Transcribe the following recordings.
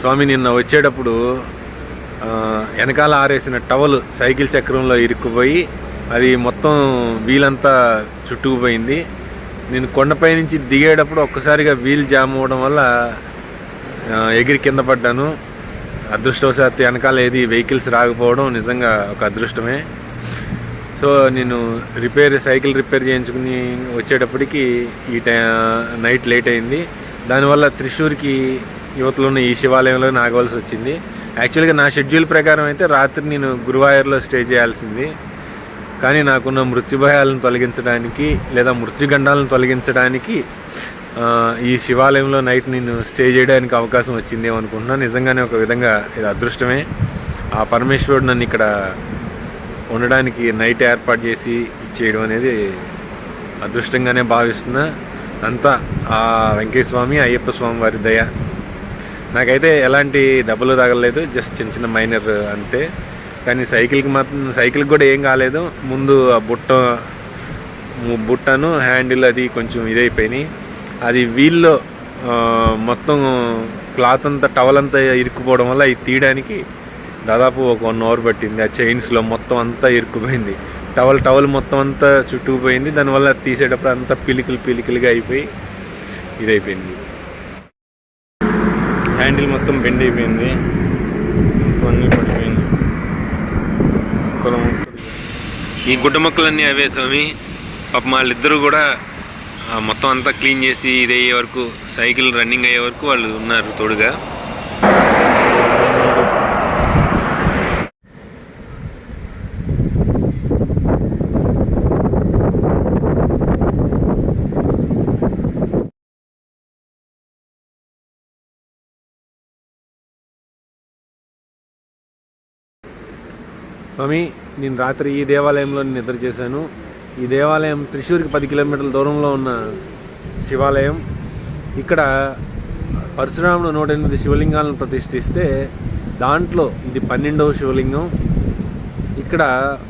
స్వామి నిన్న వచ్చేటప్పుడు వెనకాల ఆరేసిన టవల్ సైకిల్ చక్రంలో ఇరుక్కుపోయి అది మొత్తం వీలంతా చుట్టుకుపోయింది. నేను కొండపై నుంచి దిగేటప్పుడు ఒక్కసారిగా వీల్ జామ్ అవ్వడం వల్ల ఎగిరి కింద పడ్డాను. అదృష్టవశాత్తు వెనకాల ఏది వెహికల్స్ రాకపోవడం నిజంగా ఒక అదృష్టమే. సో నేను సైకిల్ రిపేర్ చేయించుకుని వచ్చేటప్పటికి నైట్ లేట్ అయింది. దానివల్ల త్రిశూర్కి యువతలో ఉన్న ఈ శివాలయంలో ఆగవలసి వచ్చింది. యాక్చువల్గా నా షెడ్యూల్ ప్రకారం అయితే రాత్రి నేను గురువాయూర్లో స్టే చేయాల్సింది. కానీ నాకున్న మృత్యుభయాలను తొలగించడానికి లేదా మృత్యుగండాలను తొలగించడానికి ఈ శివాలయంలో నైట్ నేను స్టే చేయడానికి అవకాశం వచ్చిందేమో అనుకుంటున్నాను. నిజంగానే ఒక విధంగా ఇది అదృష్టమే. ఆ పరమేశ్వరుడు నన్ను ఇక్కడ ఉండడానికి నైట్ ఏర్పాటు చేసి ఇచ్చేయడం అనేది అదృష్టంగానే భావిస్తున్నా. అంతా ఆ వెంకటేశ్వర స్వామి అయ్యప్ప స్వామి వారి దయ. నాకైతే ఎలాంటి దెబ్బలు తగలలేదు, జస్ట్ చిన్న చిన్న మైనర్ అంతే. కానీ సైకిల్కి కూడా ఏం కాలేదు. ముందు ఆ బుట్టను హ్యాండిల్ అది కొంచెం ఇదైపోయినాయి. అది వీల్లో మొత్తం క్లాత్ అంతా టవల్ అంతా ఇరుక్కుపోవడం వల్ల ఇది తీయడానికి దాదాపు ఒక 1 అవర్ పట్టింది. ఆ చైన్స్లో మొత్తం అంతా ఇరుక్కుపోయింది. టవల్ మొత్తం అంతా చుట్టుకుపోయింది. దానివల్ల తీసేటప్పుడు అంతా పిలికిలుగా అయిపోయి ఇదైపోయింది. హ్యాండిల్ మొత్తం బెండ్ అయిపోయింది, మొత్తం అన్నీ పడిపోయింది. ఈ గుడ్డ మొక్కలన్నీ అవే స్వామి. పాపం వాళ్ళిద్దరూ కూడా మొత్తం అంతా క్లీన్ చేసి ఇది అయ్యే వరకు, సైకిల్ రన్నింగ్ అయ్యే వరకు వాళ్ళు ఉన్నారు తోడుగా. స్వామి, నేను రాత్రి ఈ దేవాలయంలో నిద్ర చేశాను. ఈ దేవాలయం త్రిశూర్కి 10 కిలోమీటర్ల దూరంలో ఉన్న శివాలయం. ఇక్కడ పరశురాముడు 108 శివలింగాలను ప్రతిష్ఠిస్తే దాంట్లో ఇది 12వ శివలింగం. ఇక్కడ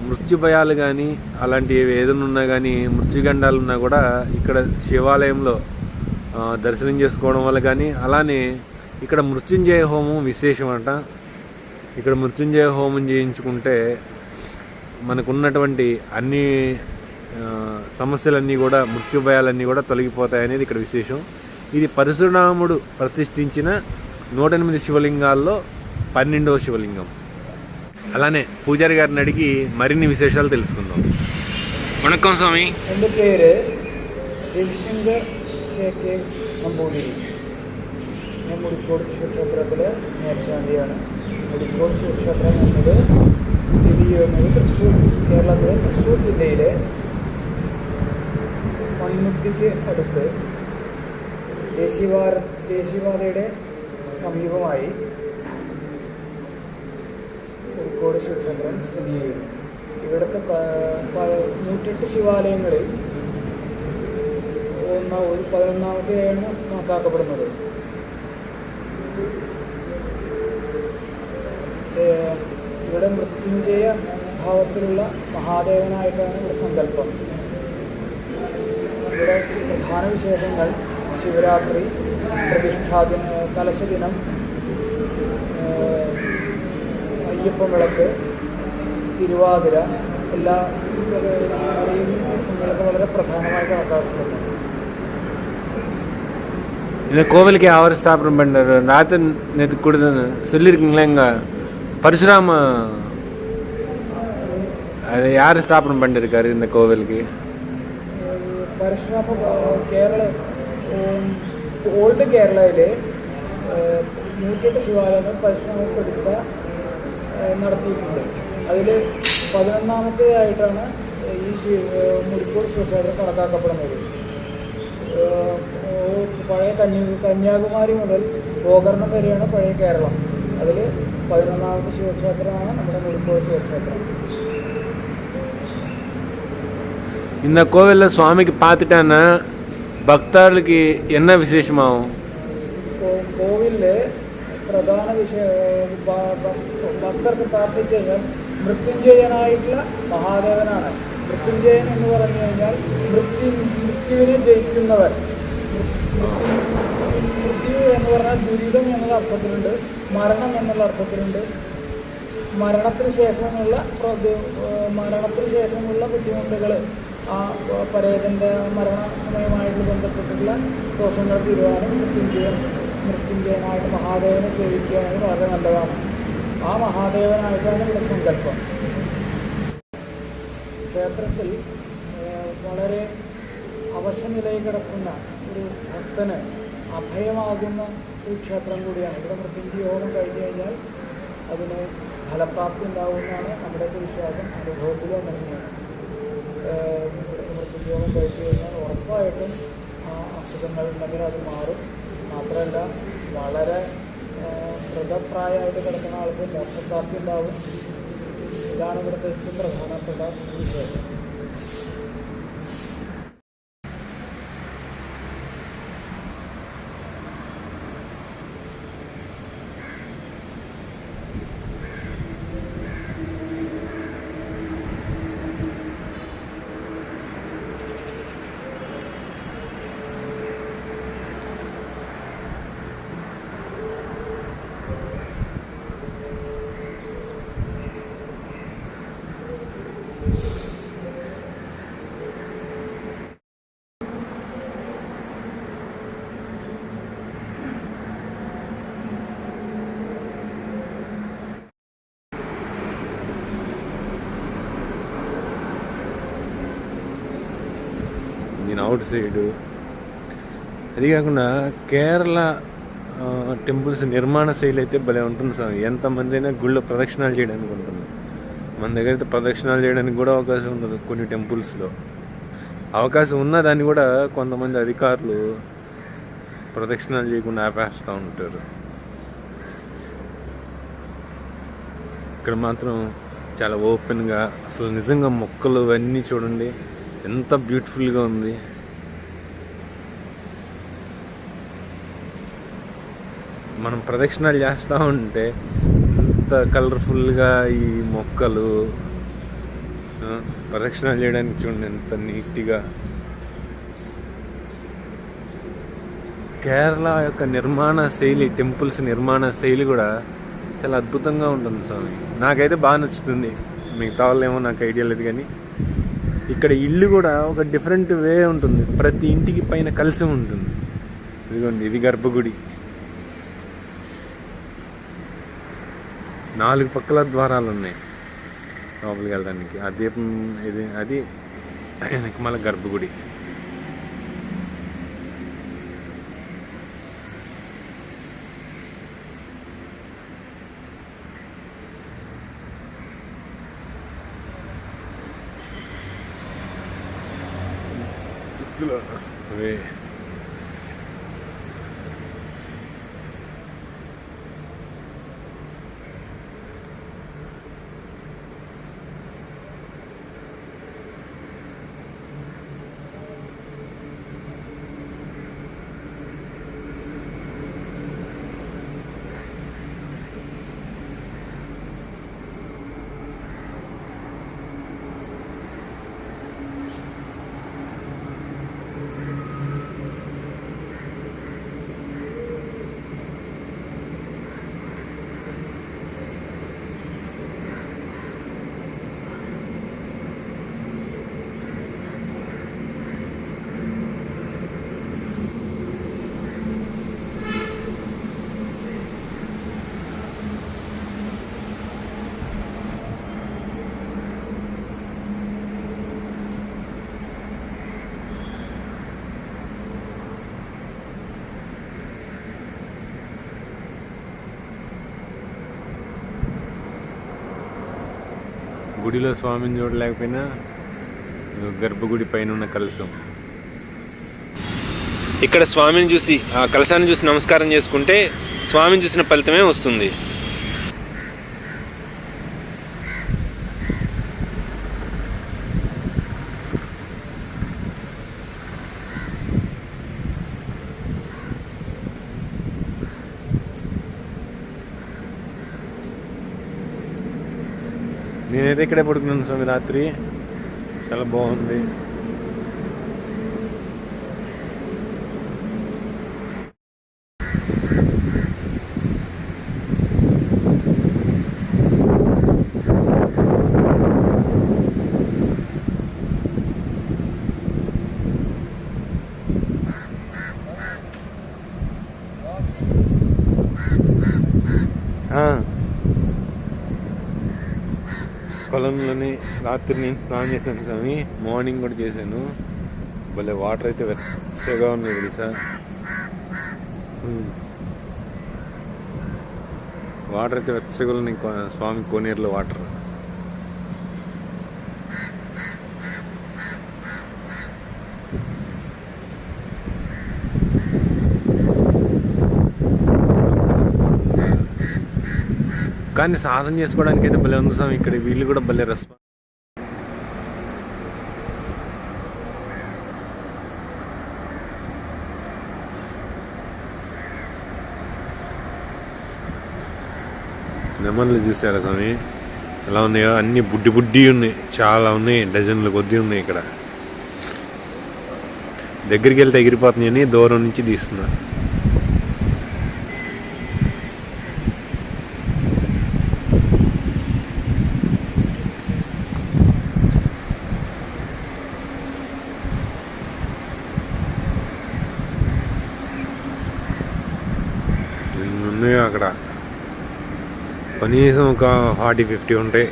మృత్యుభయాలు కానీ అలాంటివి ఏదైనా ఉన్నా కానీ, మృత్యుగండాలు ఉన్నా కూడా ఇక్కడ శివాలయంలో దర్శనం చేసుకోవడం వల్ల కానీ, అలానే ఇక్కడ మృత్యుంజయ హోమం విశేషం అంట. ఇక్కడ మృత్యుంజయ హోమం చేయించుకుంటే మనకున్నటువంటి అన్ని సమస్యలన్నీ కూడా, మృత్యుభయాలన్నీ కూడా తొలగిపోతాయనేది ఇక్కడ విశేషం. ఇది పరశురాముడు ప్రతిష్ఠించిన 108 శివలింగాల్లో 12వ శివలింగం. అలానే పూజారి గారిని అడిగి మరిన్ని విశేషాలు తెలుసుకుందాం. వణక్కం స్వామి. എൻ്റെ പേര് രവിശങ്കർ കെ നമ്പൂതിരി. ഞാൻ മുടിക്കോട് ശിവക്ഷേത്രത്തിലെ മേൽശാന്തിയാണ്. മുടിക്കോട് ശിവക്ഷേത്രം എന്നത് സ്ഥിതി ചെയ്യുന്നത് തൃശ്ശൂർ, കേരളത്തിലെ തൃശ്ശൂർ ജില്ലയിലെ മൺമുത്തിക്ക് അടുത്ത് ദേശീയപാതയുടെ സമീപമായി മുടിക്കോട് ശിവക്ഷേത്രം സ്ഥിതി ചെയ്യുന്നു. ഇവിടുത്തെ 108 ശിവാലയങ്ങളിൽ 11ാമത്തെയാണ് കണക്കാക്കപ്പെടുന്നത്. ഇവിടെ മൃത്യുഞ്ജയ ഭാവത്തിലുള്ള മഹാദേവനായിട്ടാണ് ഇവിടെ സങ്കല്പം. ഇവിടെ പ്രധാന വിശേഷങ്ങൾ ശിവരാത്രി, പ്രതിഷ്ഠാദിന, കലശദിനം, അയ്യപ്പൻ വിളക്ക്, തിരുവാതിര, എല്ലാ ദിവസങ്ങളൊക്കെ വളരെ ప్రధానമായി కనకాడుతుంది. இந்த கோவிலுக்கு அவர் ஸ்தாபனம் பண்ணார். ராத்திரி நேற்று கொடுத்து சொல்லியிருக்கீங்களா? இங்கே பரசுராம அது யார் ஸ்தாபனம் பண்ணியிருக்காரு இந்த கோவிலுக்கு? പരശുരാമ കേരള ഓൾഡ് കേരളയിലെ 108 ശിവാലയങ്ങൾ പരശുരാമ പ്രതിഷ്ഠ നടത്തിയിട്ടുണ്ട്. അതിൽ 11ാമത്തെയായിട്ടാണ് ഈ മുടിക്കോട് ശിവക്ഷേത്രം കണക്കാക്കപ്പെടുന്നത്. പഴയ കന്യാകുമാരി മുതൽ ഗോകർണം വരെയാണ് പഴയ കേരളം. അതിൽ 11ാമത്തെ ശിവക്ഷേത്രമാണ് നമ്മുടെ മുടിക്കോട് ശിവക്ഷേത്രം. இந்த கோவிலில் சுவாமிக்கு பார்த்துட்டான்னா பக்தர்களுக்கு என்ன விசேஷமாகும்? കോവിലിൽ പ്രധാന ഭക്തർക്ക് പ്രാർത്ഥിച്ചു കഴിഞ്ഞാൽ മൃത്യുഞ്ജയനായിട്ടുള്ള മഹാദേവനാണ്. മൃത്യുഞ്ജയൻ എന്ന് പറഞ്ഞു കഴിഞ്ഞാൽ മൃത്യുവിനെ ജയിക്കുന്നവൻ. മൃത്യു എന്ന് പറഞ്ഞാൽ ദുരിതം എന്നുള്ള അർത്ഥത്തിലുണ്ട്, മരണം എന്നുള്ള അർത്ഥത്തിലുണ്ട്. മരണത്തിന് ശേഷമുള്ള ബുദ്ധിമുട്ടുകൾ, ആ പരേതൻ്റെ മരണസമയമായിട്ട് ബന്ധപ്പെട്ടിട്ടുള്ള ദോഷങ്ങൾ തീരുവാനും മൃത്യുഞ്ജയനായിട്ട് മഹാദേവനെ സേവിക്കുകയാണെങ്കിൽ വളരെ നല്ലതാണ്. ആ മഹാദേവനായിട്ടാണ് ഇവിടെ സങ്കല്പം. ക്ഷേത്രത്തിൽ വളരെ അവശനിലയിൽ കിടക്കുന്ന ഒരു ഭക്തന് അഭയമാകുന്ന ഒരു ക്ഷേത്രം കൂടിയാണ്. ഇവിടെ മൃത്യുഞ്ജയ യോഗം കഴിഞ്ഞു കഴിഞ്ഞാൽ അതിന് ഫലപ്രാപ്തി ഉണ്ടാകുമെന്നാണ് നമ്മുടെയൊക്കെ വിശ്വാസം. അനുഭവത്തിലും അങ്ങനെയാണ്. മൃത്യുഞ്ജയ യോഗം കഴിച്ചു കഴിഞ്ഞാൽ ഉറപ്പായിട്ടും ആ അസുഖങ്ങൾ ഉണ്ടെങ്കിൽ അത് മാറും. മാത്രമല്ല വളരെ മൃഗപ്രായമായിട്ട് കിടക്കുന്ന ആൾക്ക് മോക്ഷപ്രാപ്തി ഉണ്ടാകും. ഇതാണ് ഇവിടുത്തെ ഏറ്റവും പ്രധാനപ്പെട്ട വിശേഷം. నేను అవుట్ సైడు. అది కాకుండా కేరళ టెంపుల్స్ నిర్మాణ శైలి అయితే భలే ఉంటుంది సార్. ఎంతమంది అయినా గుళ్ళో ప్రదక్షిణాలు చేయడానికి ఉంటుంది. మన దగ్గర అయితే ప్రదక్షిణాలు చేయడానికి కూడా అవకాశం ఉండదు. కొన్ని టెంపుల్స్లో అవకాశం ఉన్న దాన్ని కూడా కొంతమంది అధికారులు ప్రదక్షిణాలు చేయకుండా ఆపేస్తూ ఉంటారు. ఇక్కడ మాత్రం చాలా ఓపెన్గా, అసలు నిజంగా మొక్కలు అవన్నీ చూడండి ఎంత బ్యూటిఫుల్గా ఉంది. మనం ప్రదక్షిణాలు చేస్తూ ఉంటే ఎంత కలర్ఫుల్గా ఈ మొక్కలు, ప్రదక్షిణాలు చేయడానికి చూడండి ఎంత నీట్గా. కేరళ యొక్క నిర్మాణ శైలి, టెంపుల్స్ నిర్మాణ శైలి కూడా చాలా అద్భుతంగా ఉంటుంది స్వామి. నాకైతే బాగా నచ్చుతుంది. మిగతా వాళ్ళేమో నాకు ఐడియా లేదు, కానీ ఇక్కడ ఇల్లు కూడా ఒక డిఫరెంట్ వే ఉంటుంది. ప్రతి ఇంటికి పైన కలిసి ఉంటుంది. ఇదిగోండి, ఇది గర్భగుడి. 4 పక్కల ద్వారాలు ఉన్నాయి లోపలికి వెళ్ళడానికి. ఆ దీపం ఇది, అది వెనక మళ్ళీ గర్భగుడి. అవే గుడిలో స్వామిని చూడలేకపోయినా గర్భగుడి పైన ఉన్న కలశం, ఇక్కడ స్వామిని చూసి, ఆ కలశాన్ని చూసి నమస్కారం చేసుకుంటే స్వామిని చూసిన ఫలితమే వస్తుంది. నేనైతే ఇక్కడే పడుకున్నాను స్వామి రాత్రి. చాలా బాగుంది. కొలంలోనే రాత్రి నేను స్నానం చేశాను స్వామి, మార్నింగ్ కూడా చేశాను. భలే వాటర్ అయితే వెచ్చగా ఉన్నాయి తెలుసా. వాటర్ అయితే వెచ్చగా ఉన్నాయి స్వామి కోనేరులో వాటర్. కానీ సాధన చేసుకోవడానికి అయితే భలే ఉంది స్వామి. ఇక్కడ వీళ్ళు కూడా భలే రెస్పాన్స్. నెమళ్ళు చూసారా స్వామి ఎలా ఉన్నాయో, అన్ని బుడ్డి ఉన్నాయి, చాలా ఉన్నాయి, డజన్లు కొద్దీ ఉన్నాయి. ఇక్కడ దగ్గరికి వెళ్తే ఎగిరిపోతున్నాయని దూరం నుంచి తీస్తున్నా. ఉన్నాయో అక్కడ కనీసం ఒక 40-50 ఉంటాయి.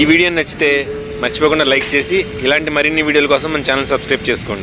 ఈ వీడియో నచ్చితే మర్చిపోకుండా లైక్ చేసి ఇలాంటి మరిన్ని వీడియోల కోసం మన ఛానల్ సబ్స్క్రైబ్ చేసుకోండి.